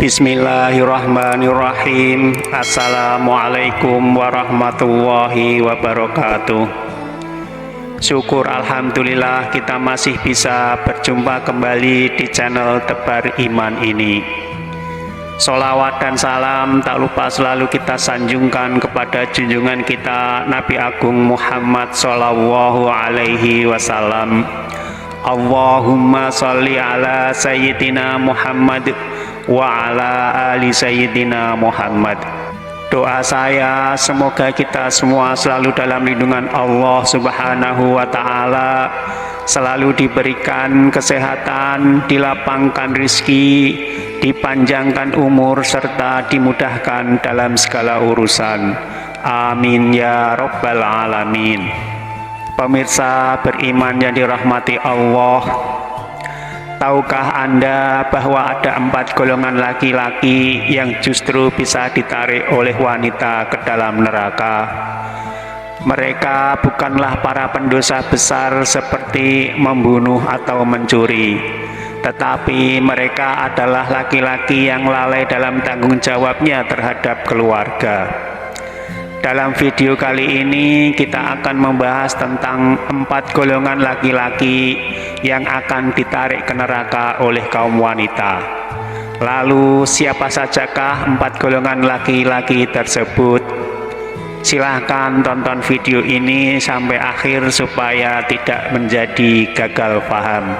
Bismillahirrahmanirrahim. Assalamualaikum warahmatullahi wabarakatuh. Syukur alhamdulillah kita masih bisa berjumpa kembali di channel Tebar Iman ini. Sholawat dan salam tak lupa selalu kita sanjungkan kepada junjungan kita Nabi Agung Muhammad Sallallahu Alaihi Wasallam. Allahumma sholli ala Sayyidina Muhammad wa ala ali Sayyidina Muhammad. Doa saya semoga kita semua selalu dalam lindungan Allah Subhanahu wa Ta'ala, selalu diberikan kesehatan, dilapangkan rizki, dipanjangkan umur, serta dimudahkan dalam segala urusan. Amin ya Rabbal Alamin. Pemirsa beriman yang dirahmati Allah, tahukah Anda bahwa ada 4 golongan laki-laki yang justru bisa ditarik oleh wanita ke dalam neraka? Mereka bukanlah para pendosa besar seperti membunuh atau mencuri, tetapi mereka adalah laki-laki yang lalai dalam tanggung jawabnya terhadap keluarga. Dalam video kali ini kita akan membahas tentang 4 golongan laki-laki yang akan ditarik ke neraka oleh kaum wanita. Lalu siapa sajakah 4 golongan laki-laki tersebut? Silahkan tonton video ini sampai akhir supaya tidak menjadi gagal paham.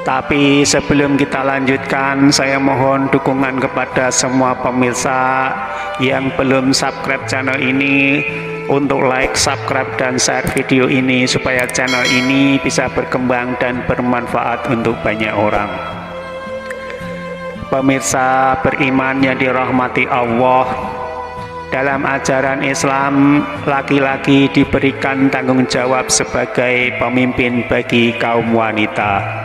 Tapi sebelum kita lanjutkan, saya mohon dukungan kepada semua pemirsa yang belum subscribe channel ini untuk like, subscribe, dan share video ini supaya channel ini bisa berkembang dan bermanfaat untuk banyak orang. Pemirsa beriman yang dirahmati Allah, dalam ajaran Islam, laki-laki diberikan tanggung jawab sebagai pemimpin bagi kaum wanita.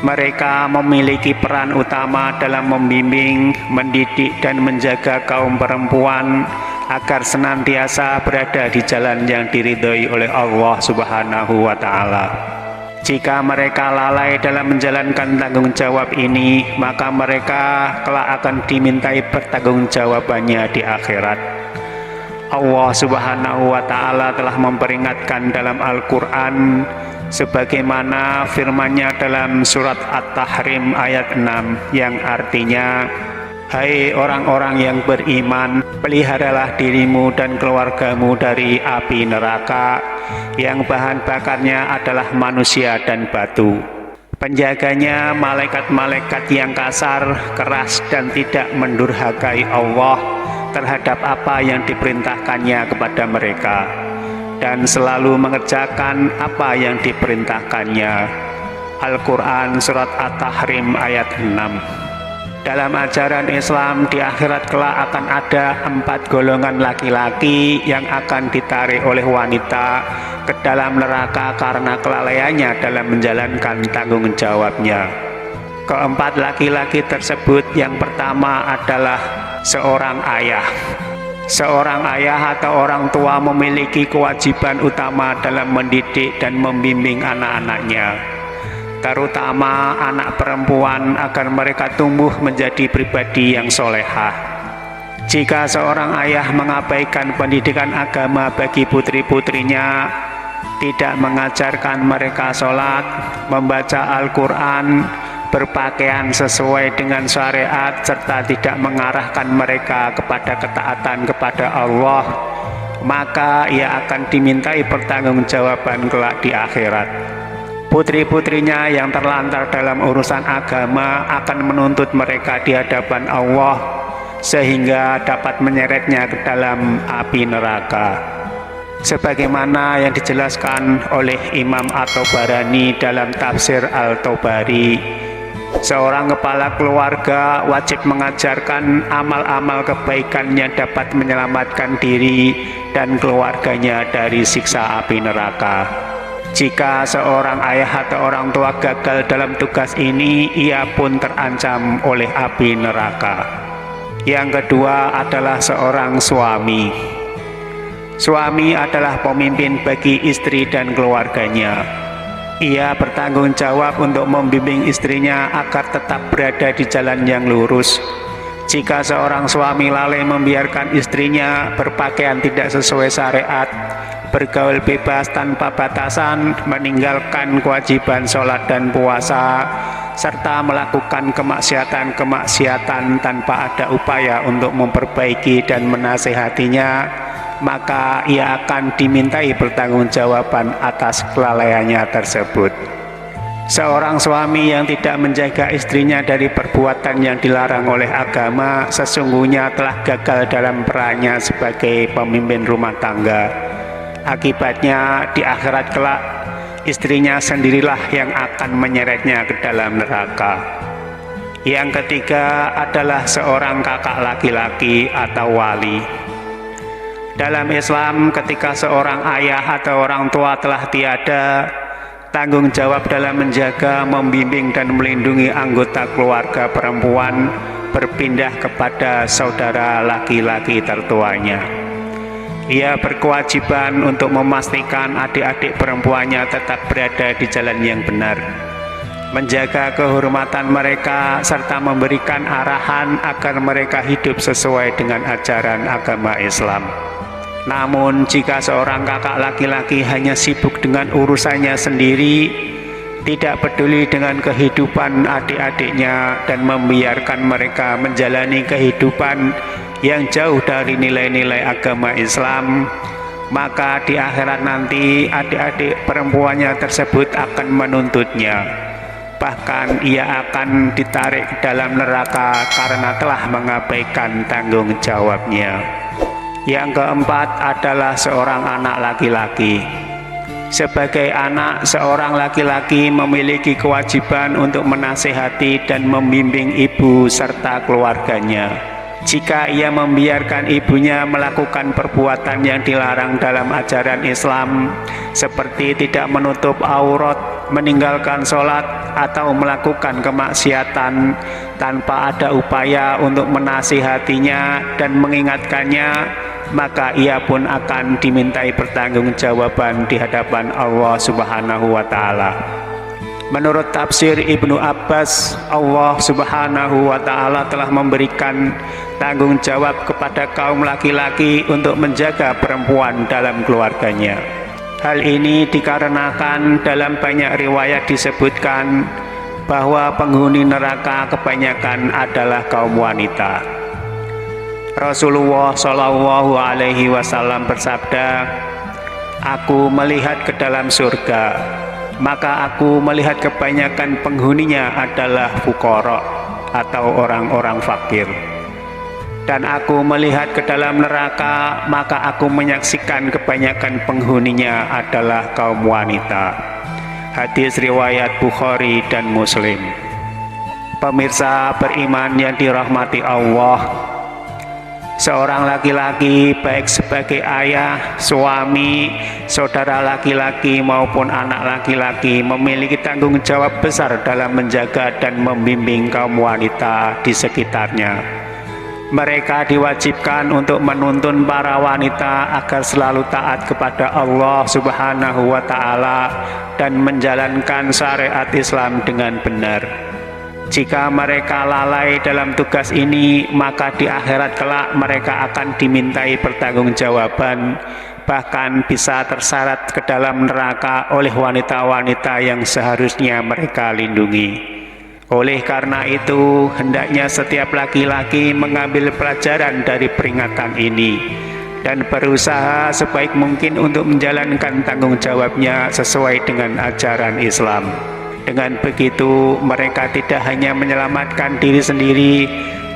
Mereka memiliki peran utama dalam membimbing, mendidik, dan menjaga kaum perempuan agar senantiasa berada di jalan yang diridhoi oleh Allah Subhanahu wa Ta'ala. Jika mereka lalai dalam menjalankan tanggung jawab ini, maka mereka kelak akan dimintai pertanggungjawabannya di akhirat. Allah Subhanahu wa Ta'ala telah memperingatkan dalam Al-Quran, sebagaimana firman-Nya dalam surat At-Tahrim ayat 6 yang artinya, hai orang-orang yang beriman, peliharalah dirimu dan keluargamu dari api neraka yang bahan bakarnya adalah manusia dan batu. Penjaganya malaikat-malaikat yang kasar, keras, dan tidak mendurhakai Allah terhadap apa yang diperintahkannya kepada mereka, dan selalu mengerjakan apa yang diperintahkannya. Al-Quran Surat At-Tahrim ayat 6. Dalam ajaran Islam, di akhirat kelak akan ada 4 golongan laki-laki yang akan ditarik oleh wanita ke dalam neraka karena kelalaiannya dalam menjalankan tanggung jawabnya. Keempat laki-laki tersebut, yang pertama adalah seorang ayah. Seorang ayah atau orang tua memiliki kewajiban utama dalam mendidik dan membimbing anak-anaknya, terutama anak perempuan, agar mereka tumbuh menjadi pribadi yang solehah. Jika seorang ayah mengabaikan pendidikan agama bagi putri-putrinya, tidak mengajarkan mereka sholat, membaca Al-Quran, berpakaian sesuai dengan syariat, serta tidak mengarahkan mereka kepada ketaatan kepada Allah, maka ia akan dimintai pertanggungjawaban kelak di akhirat. Putri-putrinya yang terlantar dalam urusan agama akan menuntut mereka di hadapan Allah, sehingga dapat menyeretnya ke dalam api neraka. Sebagaimana yang dijelaskan oleh Imam At-Tabarani dalam tafsir Al-Tabari, seorang kepala keluarga wajib mengajarkan amal-amal kebaikan yang dapat menyelamatkan diri dan keluarganya dari siksa api neraka. Jika seorang ayah atau orang tua gagal dalam tugas ini, ia pun terancam oleh api neraka. Yang kedua adalah seorang suami. Suami adalah pemimpin bagi istri dan keluarganya. Ia bertanggung jawab untuk membimbing istrinya agar tetap berada di jalan yang lurus, Jika seorang suami lalai membiarkan istrinya berpakaian tidak sesuai syariat, bergaul bebas tanpa batasan, meninggalkan kewajiban sholat dan puasa, serta melakukan kemaksiatan-kemaksiatan tanpa ada upaya untuk memperbaiki dan menasehatinya, maka ia akan dimintai pertanggungjawaban atas kelalaiannya tersebut. Seorang suami yang tidak menjaga istrinya dari perbuatan yang dilarang oleh agama sesungguhnya telah gagal dalam perannya sebagai pemimpin rumah tangga. Akibatnya di akhirat kelak istrinya sendirilah yang akan menyeretnya ke dalam neraka. Yang ketiga adalah seorang kakak laki-laki atau wali. Dalam Islam, ketika seorang ayah atau orang tua telah tiada, tanggung jawab dalam menjaga, membimbing dan melindungi anggota keluarga perempuan berpindah kepada saudara laki-laki tertuanya. Ia berkewajiban untuk memastikan adik-adik perempuannya tetap berada di jalan yang benar, menjaga kehormatan mereka serta memberikan arahan agar mereka hidup sesuai dengan ajaran agama Islam. Namun jika seorang kakak laki-laki hanya sibuk dengan urusannya sendiri, tidak peduli dengan kehidupan adik-adiknya dan membiarkan mereka menjalani kehidupan yang jauh dari nilai-nilai agama Islam, maka di akhirat nanti adik-adik perempuannya tersebut akan menuntutnya. Bahkan ia akan ditarik ke dalam neraka karena telah mengabaikan tanggung jawabnya. Yang keempat adalah seorang anak laki-laki. Sebagai anak, seorang laki-laki memiliki kewajiban untuk menasehati dan membimbing ibu serta keluarganya. Jika ia membiarkan ibunya melakukan perbuatan yang dilarang dalam ajaran Islam, seperti tidak menutup aurat, meninggalkan sholat, atau melakukan kemaksiatan tanpa ada upaya untuk menasihatinya dan mengingatkannya, maka ia pun akan dimintai pertanggungjawaban di hadapan Allah Subhanahu wa Ta'ala. Menurut tafsir Ibnu Abbas, Allah Subhanahu wa Ta'ala telah memberikan tanggung jawab kepada kaum laki-laki untuk menjaga perempuan dalam keluarganya. Hal ini dikarenakan dalam banyak riwayat disebutkan bahwa penghuni neraka kebanyakan adalah kaum wanita. Rasulullah Shallallahu Alaihi Wasallam bersabda, "Aku melihat ke dalam surga, maka aku melihat kebanyakan penghuninya adalah fuqara atau orang-orang fakir. Dan aku melihat ke dalam neraka, maka aku menyaksikan kebanyakan penghuninya adalah kaum wanita." Hadis riwayat Bukhari dan Muslim. Pemirsa beriman yang dirahmati Allah, seorang laki-laki baik sebagai ayah, suami, saudara laki-laki maupun anak laki-laki memiliki tanggung jawab besar dalam menjaga dan membimbing kaum wanita di sekitarnya. Mereka diwajibkan untuk menuntun para wanita agar selalu taat kepada Allah Subhanahu wa Ta'ala dan menjalankan syariat Islam dengan benar. Jika mereka lalai dalam tugas ini, maka di akhirat kelak mereka akan dimintai pertanggungjawaban, bahkan bisa terseret ke dalam neraka oleh wanita-wanita yang seharusnya mereka lindungi. Oleh karena itu, hendaknya setiap laki-laki mengambil pelajaran dari peringatan ini dan berusaha sebaik mungkin untuk menjalankan tanggung jawabnya sesuai dengan ajaran Islam. Dengan begitu, mereka tidak hanya menyelamatkan diri sendiri,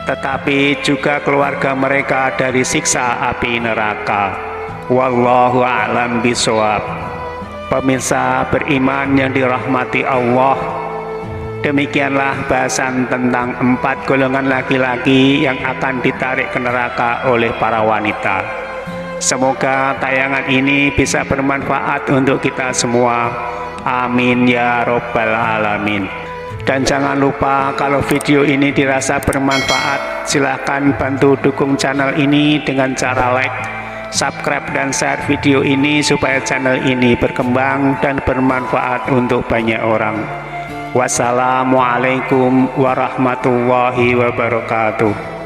tetapi juga keluarga mereka dari siksa api neraka. Wallahu a'lam bishawab. Pemirsa beriman yang dirahmati Allah, demikianlah bahasan tentang 4 golongan laki-laki yang akan ditarik ke neraka oleh para wanita. Semoga tayangan ini bisa bermanfaat untuk kita semua. Amin ya robbal alamin. Dan jangan lupa, kalau video ini dirasa bermanfaat, silahkan bantu dukung channel ini dengan cara like, subscribe dan share video ini supaya channel ini berkembang dan bermanfaat untuk banyak orang. Wassalamualaikum warahmatullahi wabarakatuh.